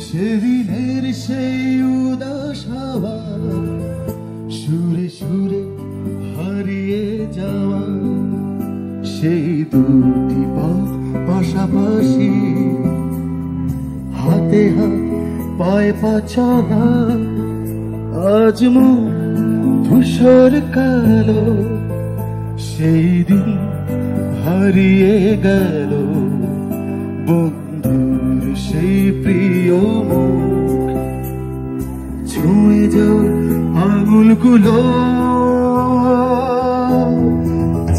সেদিনের সেই উদাস হাওয়া সুরে সুরে হারিয়ে যাওয়া সেই দুটি পথ পাশাপাশি হাতে হাত পায়ে পা চলা আজ মুখ ধূসর কালো সেই দিন হারিয়ে গেল বন্ধুর সেই প্রিয় মুখ ছুঁয়ে যাও আঙুলগুলো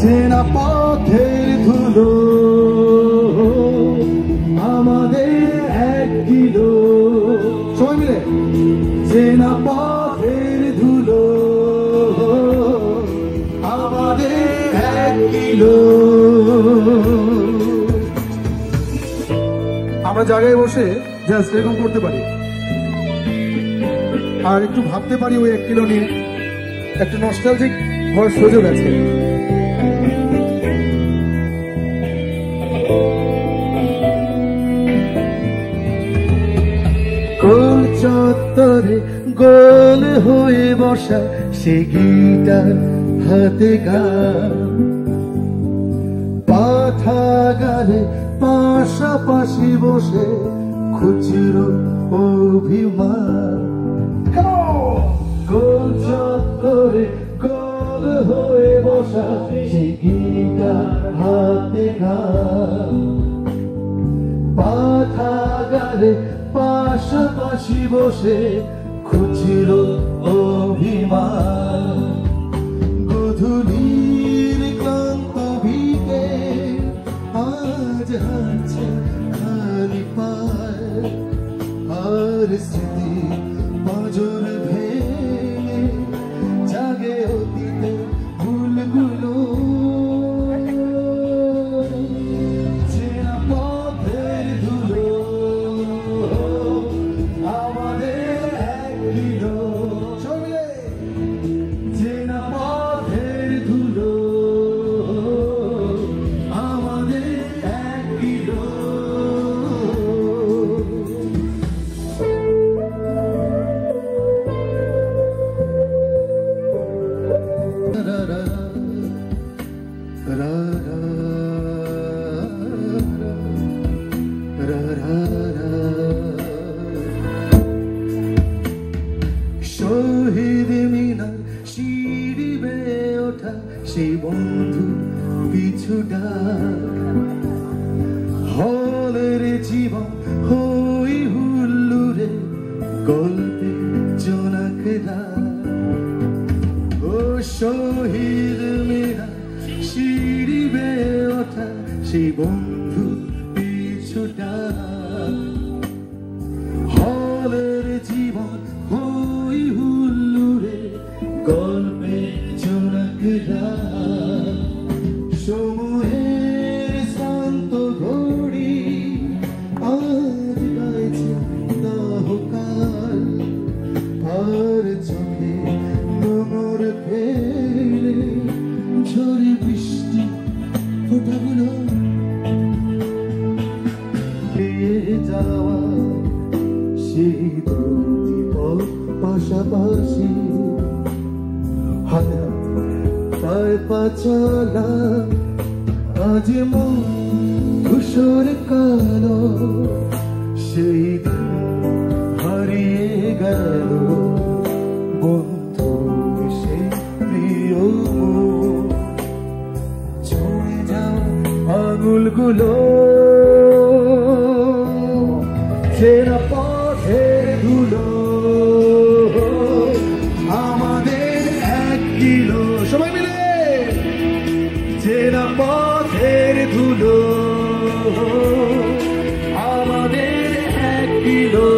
চেনা পথের ধুলো আমাদের 1 কিলো সবাই মিলে চেনা পথের ধুলো আমাদের 1 কিলো। আমরা জায়গায় বসে জাস্ট এরকম করতে পারি আর একটু ভাবতে পারি ওই 1 কিলো নিয়ে একটা নস্টালজিক হওয়ার সুযোগ আছে। গোল চত্বরে গোল হয়ে বসা সে গিটার হাতে গান পাঠাগারে পাশাপাশি বসে খুচরো অভিমান গোল চত্বরে গোল হয়ে বসা সে গিটার হাতে গান পাঠাগারে পাশাপাশি বসে খুচরো অভিমান গধূলির ক্লান্ত ভিতে আজ হাঁটছে খালি পায় আর স্মৃতি নজর ভেঙে জাগে অতীতে ভুলগুলো চেনা পথের ধুলো আমাদের 1 কিলো চেনা পথের ধুলো আমাদের 1 কিলো। শহীদ মিনার সিঁড়ি বেয়ে ওঠা সেই বন্ধু পিছু ডাক হলের জীবন হই হুল্লুরে গল্পে জোনাক রাত ও শহীদ মিনার সিঁড়ি বেয়ে ওঠা সেই বন্ধু পিছু ডাক হলের জীবন হই হুল্লুরে গল্পে জোনাক রাত সময়ের শান্ত ঘড়ি আজ গাইছে তাহকাল আর চোখে নোংর ফেলে ঝরে বৃষ্টি ফোঁটাগুলো পেয়ে যাওয়া সেই দুটি পথ পাশাপাশি হাতে পায়ে পা চলা আজ মন ধূসর কালো সেই দিন হারিয়ে গেল বন্ধু সেই প্রিয় মুখ ছুঁয়ে যাও আঙুলগুলো চেনা পথের ধুলো আমাদের 1 কিলো সবাই মিলে চেনা পথের ধুলো আমাদের 1 কিলো।